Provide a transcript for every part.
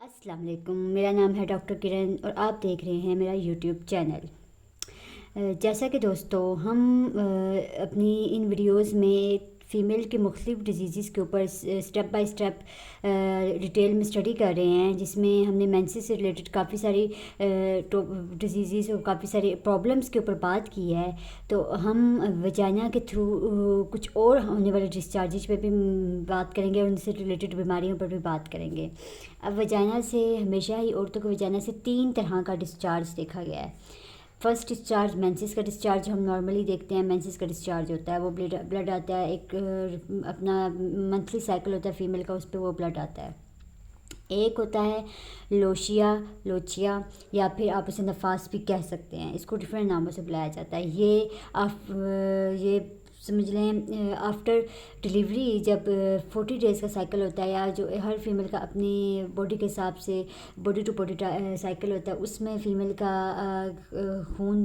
अस्सलाम वालेकुम। मेरा नाम है डॉक्टर किरण और आप देख रहे हैं मेरा यूट्यूब चैनल। जैसा कि दोस्तों हम अपनी इन वीडियोस में फ़ीमेल के मुख्तलिफ़ डिजीज़ के ऊपर स्टेप बाय स्टेप डिटेल में स्टडी कर रहे हैं, जिसमें हमने मेंसेस से रिलेटेड काफ़ी सारी डिजीज़ और काफ़ी सारी प्रॉब्लम्स के ऊपर बात की है। तो हम वजाइना के थ्रू कुछ और होने वाले डिस्चार्जेज पे भी बात करेंगे और उनसे रिलेटेड बीमारियों पर भी बात करेंगे। अब वजाइना से हमेशा ही औरतों को वजाइना से 3 तरह का डिस्चार्ज देखा गया है। फर्स्ट डिस्चार्ज मेंसेस का डिस्चार्ज हम नॉर्मली देखते हैं। मेंसेस का डिस्चार्ज होता है, वो ब्लड आता है, एक अपना मंथली साइकिल होता है फीमेल का, उस पर वो ब्लड आता है। एक होता है लोचिया या फिर आप उसे नफास भी कह सकते हैं, इसको डिफरेंट नामों से बुलाया जाता है। ये समझ लें आफ्टर डिलीवरी जब 40 डेज़ का साइकिल होता है, या जो हर फीमेल का अपनी बॉडी के हिसाब से बॉडी टू बॉडी साइकिल होता है, उसमें फ़ीमेल का खून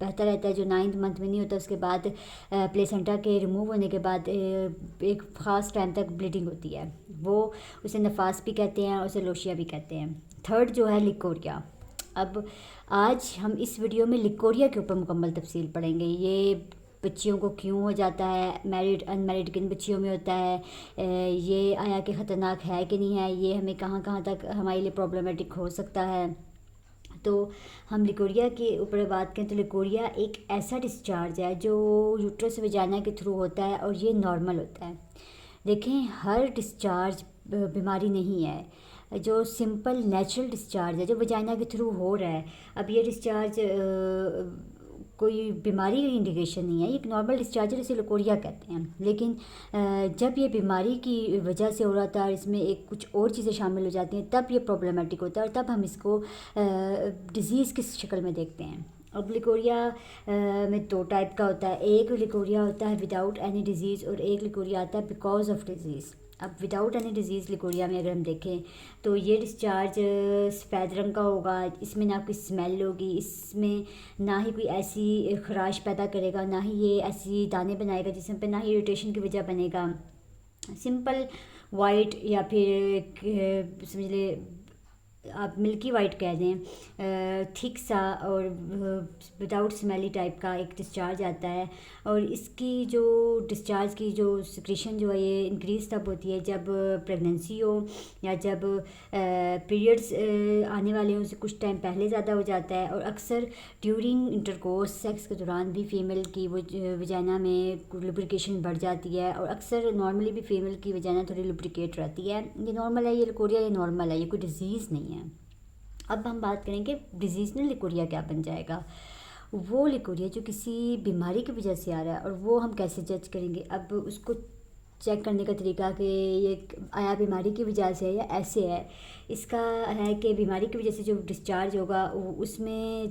बहता रहता है। जो 9th मंथ में नहीं होता, उसके बाद प्लेसेंटा के रिमूव होने के बाद एक ख़ास टाइम तक ब्लीडिंग होती है, वो उसे नफास भी कहते हैं और उसे लोशिया भी कहते हैं। थर्ड जो है लिकोरिया। अब आज हम इस वीडियो में लिकोरिया के ऊपर मुकम्मल तफसील पढ़ेंगे। ये बच्चियों को क्यों हो जाता है, मैरिड अनमैरिड किन बच्चियों में होता है, ये आया कि ख़तरनाक है कि नहीं है, ये हमें कहाँ कहाँ तक हमारे लिए प्रॉब्लमेटिक हो सकता है। तो हम लिकोरिया के ऊपर बात करें तो लिकोरिया एक ऐसा डिस्चार्ज है जो यूट्रस वजाइना के थ्रू होता है और ये नॉर्मल होता है। देखें, हर डिस्चार्ज बीमारी नहीं है। जो सिंपल नेचुरल डिस्चार्ज है जो वजाइना के थ्रू हो रहा है, अब ये डिस्चार्ज कोई बीमारी का इंडिकेशन नहीं है, ये एक नॉर्मल डिस्चार्ज है, जिसे लिकोरिया कहते हैं। लेकिन जब ये बीमारी की वजह से हो रहा था और इसमें एक कुछ और चीज़ें शामिल हो जाती हैं, तब ये प्रॉब्लमेटिक होता है और तब हम इसको डिज़ीज़ की शक्ल में देखते हैं। अब लिकोरिया में 2 टाइप का होता है। एक लिकोरिया होता है विदाउट एनी डिज़ीज़ और एक लिकोरिया आता है बिकॉज ऑफ डिज़ीज़। अब विदाउट एनी डिज़ीज़ लिकोरिया में अगर हम देखें तो ये डिस्चार्ज सफ़ेद रंग का होगा, इसमें ना कोई स्मेल होगी, इसमें ना ही कोई ऐसी खराश पैदा करेगा, ना ही ये ऐसी दाने बनाएगा जिसमें पे, ना ही इरिटेशन की वजह बनेगा। सिंपल वाइट या फिर समझ ले आप मिल्की वाइट कह दें, थिक सा और विदाउट स्मेली टाइप का एक डिस्चार्ज आता है। और इसकी जो डिस्चार्ज की जो सिक्रीशन जो है ये इंक्रीज़ तब होती है जब प्रेगनेंसी हो या जब पीरियड्स आने वाले हों, उससे कुछ टाइम पहले ज़्यादा हो जाता है। और अक्सर ड्यूरिंग इंटरकोर्स सेक्स के दौरान भी फीमेल की वो वजाइना में लुब्रिकेशन बढ़ जाती है और अक्सर नॉर्मली भी फीमेल की वजाइना थोड़ी लुब्रिकेट रहती है। ये नॉर्मल है, ये लिकोरिया ये नॉर्मल है, ये कोई डिज़ीज़ नहीं है। अब हम बात करेंगे डिजीज़ में लिकोरिया क्या बन जाएगा। वो लिकोरिया जो किसी बीमारी की वजह से आ रहा है और वो हम कैसे जज करेंगे। अब उसको चेक करने का तरीका कि ये आया बीमारी की वजह से या ऐसे है, इसका है कि बीमारी की वजह से जो डिस्चार्ज होगा उसमें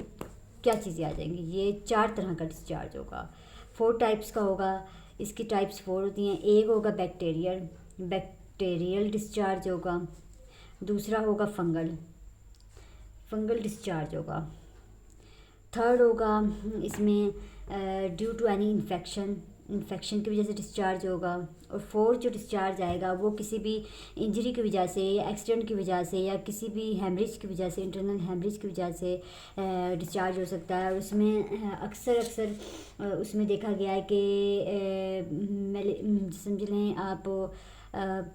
क्या चीज़ें आ जाएंगी। ये 4 तरह का डिस्चार्ज होगा, 4 टाइप्स का होगा। इसकी टाइप्स 4 होती हैं। एक होगा बैक्टीरियल डिस्चार्ज होगा, दूसरा होगा फंगल डिस्चार्ज होगा, थर्ड होगा इसमें ड्यू टू एनी इन्फेक्शन की वजह से डिस्चार्ज होगा। और फोर्थ जो डिस्चार्ज आएगा वो किसी भी इंजरी की वजह से या एक्सीडेंट की वजह से या किसी भी हेमरेज की वजह से, इंटरनल हेमरेज की वजह से डिस्चार्ज हो सकता है। और उसमें अक्सर उसमें देखा गया है कि समझ लें आप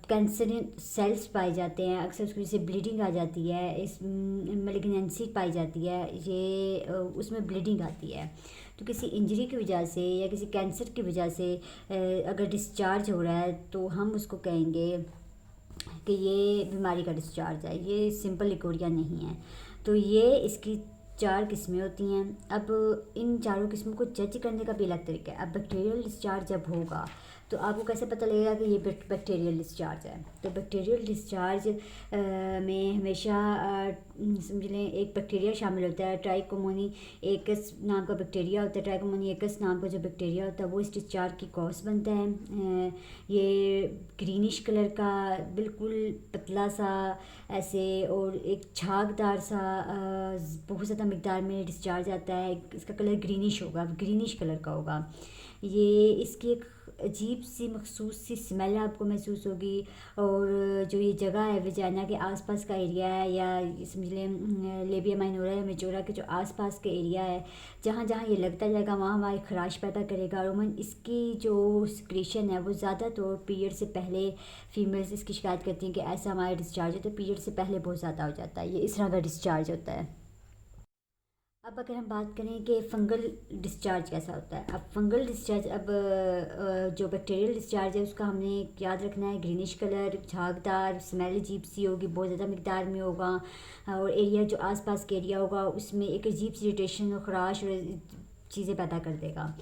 कैंसर सेल्स पाए जाते हैं, अक्सर उसकी वजह से ब्लीडिंग आ जाती है, इस मेलिग्नेंसी पाई जाती है, ये उसमें ब्लीडिंग आती है। तो किसी इंजरी की वजह से या किसी कैंसर की वजह से अगर डिस्चार्ज हो रहा है तो हम उसको कहेंगे कि ये बीमारी का डिस्चार्ज है, ये सिंपल लिकोरिया नहीं है। तो ये इसकी 4 किस्में होती हैं। अब इन चारों किस्मों को जज करने का भी अलग तरीका है। अब बैक्टीरियल डिस्चार्ज जब होगा तो आपको कैसे पता लगेगा कि ये बैक्टीरियल डिस्चार्ज है। तो बैक्टीरियल डिस्चार्ज में हमेशा समझ लें एक बैक्टीरिया शामिल होता है, ट्राइकोमोनी एकस नाम का बैक्टीरिया होता है। ट्राइकोमोनी एकस नाम का जो बैक्टीरिया होता है वो इस डिस्चार्ज की कॉज बनता है। ये ग्रीनिश कलर का बिल्कुल पतला सा ऐसे और एक झागदार सा बहुत ज़्यादा मिकदार में डिस्चार्ज आता है। इसका कलर ग्रीनिश होगा, ग्रीनिश कलर का होगा। ये इसकी एक अजीब सी मखसूस सी स्मेल आपको महसूस होगी। और जो ये जगह है वजाइना के आसपास का एरिया है, या समझ लें लेबिया माइनोरा या मेजोरा के जो आसपास के एरिया है, जहाँ जहाँ ये लगता जाएगा वहाँ वहाँ एक खराश पैदा करेगा। और उमूमन इसकी जो सिक्रीशन है वो ज़्यादातर पीरियड से पहले फीमेल्स इसकी शिकायत करती हैं कि ऐसा हमारा डिस्चार्ज होता है, पीरियड से पहले बहुत ज़्यादा हो जाता है, ये इस तरह का डिस्चार्ज होता है। अब अगर हम बात करें कि फ़ंगल डिस्चार्ज कैसा होता है, अब फ़ंगल डिस्चार्ज, अब जो बैक्टीरियल डिस्चार्ज है उसका हमने याद रखना है, ग्रीनिश कलर, झागदार, स्मेल अजीब सी होगी, बहुत ज़्यादा मिकदार में होगा। और एरिया जो आसपास के एरिया होगा उसमें एक अजीब सी इरिटेशन और ख़राश और चीज़ें पैदा कर देगा,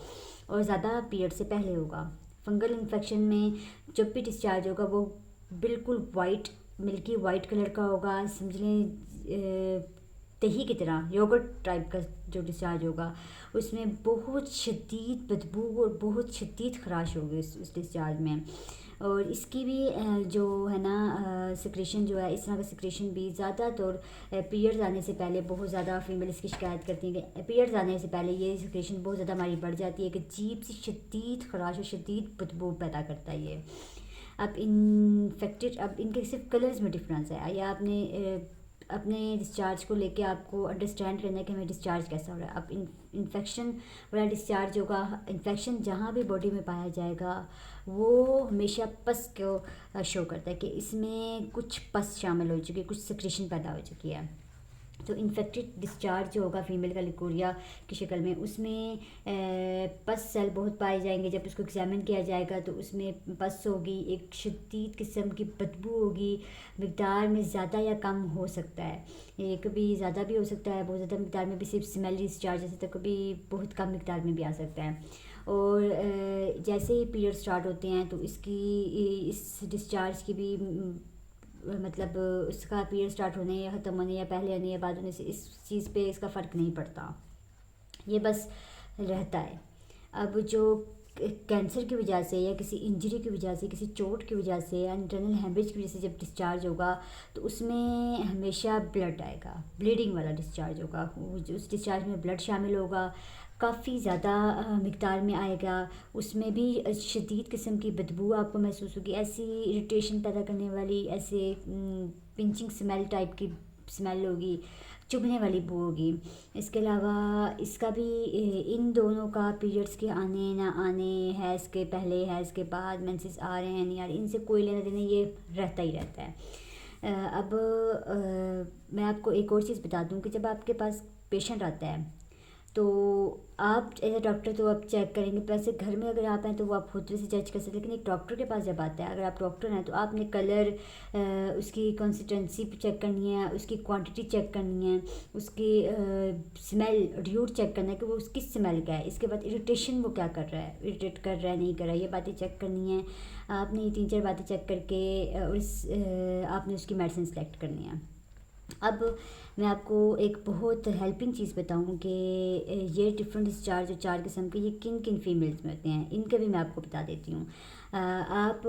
और ज़्यादा पीरियड से पहले होगा। फंगल इन्फेक्शन में जब भी डिस्चार्ज होगा वो बिल्कुल वाइट, मिल्की वाइट कलर का होगा, समझ लें दही की तरह, योगर्ट टाइप का जो डिस्चार्ज होगा, उसमें बहुत शदीद बदबू और बहुत शदीद खराश होगी उस डिस्चार्ज में। और इसकी भी जो है ना सिक्रेशन जो है, इस तरह का सिक्रेशन भी ज़्यादातर पीरियड्स आने से पहले बहुत ज़्यादा फीमेल इसकी शिकायत करती हैं कि पीरियड्स आने से पहले ये सिक्रेशन बहुत ज़्यादा हमारी बढ़ जाती है, कि अजीब सी शदीद खराश और शदीद बदबू पैदा करता है ये। अब इन्फेक्टेड, अब इनके सिर्फ कलर्स में डिफरेंस है, या आपने अपने डिस्चार्ज को लेके आपको अंडरस्टैंड करना है कि हमें डिस्चार्ज कैसा हो रहा है। अब इन्फेक्शन वाला डिस्चार्ज होगा, इन्फेक्शन जहाँ भी बॉडी में पाया जाएगा वो हमेशा पस को शो करता है कि इसमें कुछ पस शामिल हो चुकी है, कुछ सिक्रेशन पैदा हो चुकी है। तो इन्फेक्टेड डिस्चार्ज जो होगा फीमेल का लिकोरिया की शक्ल में, उसमें पस सेल बहुत पाए जाएंगे। जब उसको एग्जामिन किया जाएगा तो उसमें पस होगी, एक शदीद किस्म की बदबू होगी, मकदार में ज़्यादा या कम हो सकता है, ये कभी ज़्यादा भी हो सकता है, बहुत ज़्यादा मकदार में भी सिर्फ स्मेल डिस्चार्ज जैसे, तो कभी बहुत कम मकदार में भी आ सकता है। और जैसे ही पीरियड स्टार्ट होते हैं तो इसकी इस डिस्चार्ज की भी मतलब उसका पीरियड स्टार्ट होने या ख़त्म होने या पहले होने या बाद होने से इस चीज़ पे इसका फ़र्क नहीं पड़ता, ये बस रहता है। अब जो कैंसर की वजह से या किसी इंजरी की वजह से, किसी चोट की वजह से या इंटरनल हेमरेज की वजह से जब डिस्चार्ज होगा तो उसमें हमेशा ब्लड आएगा, ब्लीडिंग वाला डिस्चार्ज होगा, उस डिस्चार्ज में ब्लड शामिल होगा, काफ़ी ज़्यादा मिकदार में आएगा, उसमें भी शदीद किस्म की बदबू आपको महसूस होगी, ऐसी इरिटेशन पैदा करने वाली, ऐसे पिंचिंग स्मेल टाइप की स्मेल होगी, चुभने वाली बू होगी। इसके अलावा इसका भी इन दोनों का पीरियड्स के आने ना आने, हैज़ के पहले हैज़ के बाद, मेंसेस आ रहे हैं नहीं आ रहे, इनसे कोई लेना देना ये रहता ही रहता है। अब मैं आपको एक और चीज़ बता दूं कि जब आपके पास पेशेंट आता है तो आप एज ए डॉक्टर तो आप चेक करेंगे, वैसे घर में अगर आप हैं तो वो आप खुद से जज कर सकते हैं, लेकिन एक डॉक्टर के पास जब आता है, अगर आप डॉक्टर हैं तो आपने कलर, उसकी कंसिस्टेंसी चेक करनी है, उसकी क्वांटिटी चेक करनी है, उसकी स्मेल ड्यूट चेक करना है कि वो उसकी स्मेल क्या है, इसके बाद इरिटेशन वो क्या कर रहा है, इरिटेट कर रहा है नहीं कर रहा है, ये बातें चेक करनी है आपने। ये 3-4 बातें चेक करके आपने उसकी मेडिसिन सेलेक्ट करनी है। अब मैं आपको एक बहुत हेल्पिंग चीज़ बताऊं कि ये डिफरेंट डिस्चार्ज जो 4 किस्म के, ये किन किन फीमेल्स में होते हैं, इनके भी मैं आपको बता देती हूँ। आप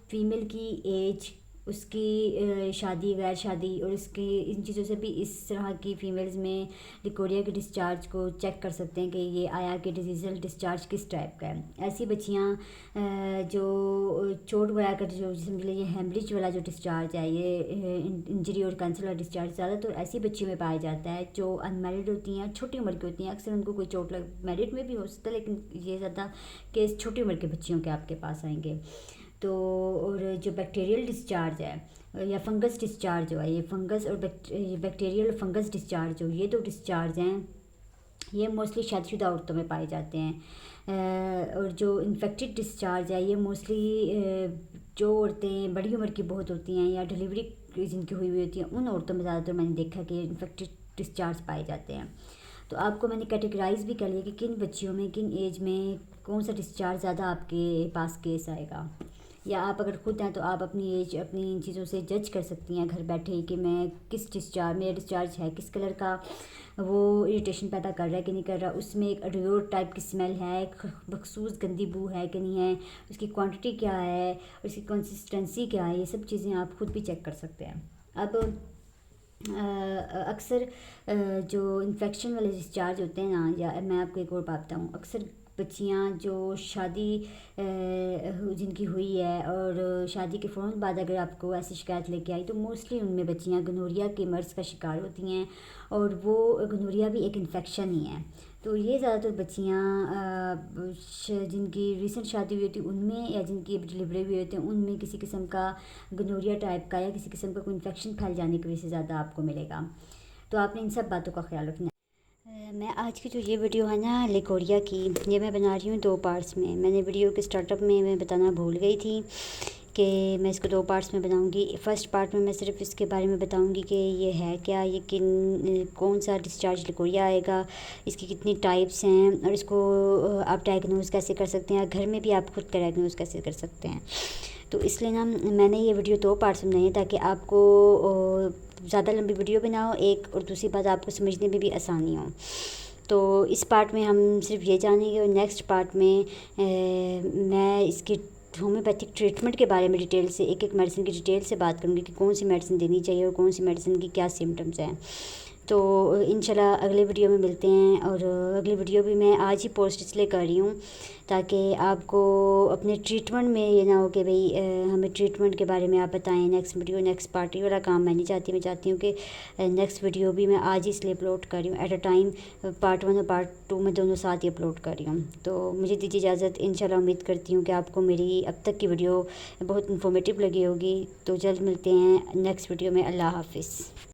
फीमेल की एज, उसकी शादी गैर शादी और उसकी इन चीज़ों से भी इस तरह की फ़ीमेल्स में लिकोरिया के डिस्चार्ज को चेक कर सकते हैं कि ये आया कि डिजीज़ल डिस्चार्ज किस टाइप का है। ऐसी बच्चियाँ जो चोट वगैरह का जो समझ लीजिए हेमरेज वाला जो डिस्चार्ज है, ये इंजरी और कैंसर वाला डिस्चार्ज ज़्यादातर ऐसी बच्चियों में पाया जाता है जो अनमेरिड होती हैं, छोटी उम्र की होती हैं। अक्सर उनको कोई चोट लग, मैरिड में भी हो सकता है लेकिन ये ज़्यादा केस छोटी उम्र के बच्चियों के आपके पास आएंगे। तो और जो बैक्टीरियल डिस्चार्ज है या फंगस डिस्चार्ज जो है, ये फंगस और बैक्टीरियल फंगस डिस्चार्ज जो ये दो डिस्चार्ज हैं, ये मोस्टली शादीशुदा औरतों में पाए जाते हैं। और जो इन्फेक्टेड डिस्चार्ज है ये मोस्टली जो औरतें बड़ी उम्र की बहुत होती हैं या डिलीवरी जिनकी हुई हुई होती हैं, उन औरतों में ज़्यादातर मैंने देखा कि इन्फेक्टेड डिस्चार्ज पाए जाते हैं। तो आपको मैंने कैटेगराइज भी कर लिया कि किन बच्चियों में, किन एज में कौन सा डिस्चार्ज ज़्यादा आपके पास केस आएगा। या आप अगर खुद हैं तो आप अपनी एज अपनी इन चीज़ों से जज कर सकती हैं घर बैठे ही कि मैं किस डिस्चार्ज, मेरा डिस्चार्ज है किस कलर का, वो इरिटेशन पैदा कर रहा है कि नहीं कर रहा, उसमें एक अडियोर टाइप की स्मेल है, एक मखसूस गंदी बू है कि नहीं है, उसकी क्वांटिटी क्या है, उसकी कंसिस्टेंसी क्या है, ये सब चीज़ें आप खुद भी चेक कर सकते हैं। अब अक्सर जो इन्फेक्शन वाले डिस्चार्ज होते हैं ना, या मैं आपको एक और बात बताऊँ, अक्सर बच्चियां जो शादी जिनकी हुई है और शादी के फ़ौरन बाद अगर आपको ऐसी शिकायत लेके आई तो मोस्टली उनमें बच्चियां गनोरिया के मर्ज़ का शिकार होती हैं और वो गनोरिया भी एक इन्फेक्शन ही है। तो ये ज़्यादातर बच्चियां जिनकी रिसेंट शादी हुई होती है उनमें या जिनकी डिलीवरी हुई होती है उनमें किसी किस्म का गनोरिया टाइप का या किसी किस्म का कोई इन्फेक्शन फैल जाने की वजह से ज़्यादा आपको मिलेगा। तो आपने इन सब बातों का ख्याल रखना है। मैं आज की जो ये वीडियो है ना लिकोरिया की, ये मैं बना रही हूँ 2 पार्ट्स में। मैंने वीडियो के स्टार्टअप में मैं बताना भूल गई थी कि मैं इसको 2 पार्ट्स में बनाऊँगी। फर्स्ट पार्ट में मैं सिर्फ इसके बारे में बताऊँगी कि ये है क्या, ये कौन सा डिस्चार्ज लिकोरिया आएगा, इसकी कितनी टाइप्स हैं और इसको आप डायग्नोज़ कैसे कर सकते हैं, घर में भी आप खुद का डायग्नोज़ कैसे कर सकते हैं। तो इसलिए ना मैंने ये वीडियो 2 पार्ट्स में बनाई है ताकि आपको ज़्यादा लंबी वीडियो भी ना हो एक, और दूसरी बात आपको समझने में भी आसानी हो। तो इस पार्ट में हम सिर्फ ये जानेंगे और नेक्स्ट पार्ट में मैं इसकी होम्योपैथिक ट्रीटमेंट के बारे में डिटेल से एक मेडिसिन की डिटेल से बात करूँगी कि कौन सी मेडिसिन देनी चाहिए और कौन सी मेडिसिन की क्या सिम्टम्स हैं। तो इंशाल्लाह अगले वीडियो में मिलते हैं। और अगली वीडियो भी मैं आज ही पोस्ट इसलिए कर रही हूँ ताकि आपको अपने ट्रीटमेंट में ये ना हो कि भाई हमें ट्रीटमेंट के बारे में आप बताएं नेक्स्ट वीडियो नेक्स्ट पार्टी वाला काम मैं नहीं चाहती। मैं चाहती हूँ कि नेक्स्ट वीडियो भी मैं आज ही इसलिए अपलोड कर रही हूँ एट अ टाइम, पार्ट 1 और पार्ट 2 में दोनों साथ ही अपलोड कर रही हूँ। तो मुझे दीजिए इजाज़त। इंशाल्लाह उम्मीद करती हूँ कि आपको मेरी अब तक की वीडियो बहुत इन्फॉर्मेटिव लगी होगी। तो जल्द मिलते हैं नेक्स्ट वीडियो में। अल्लाह हाफ़िज़।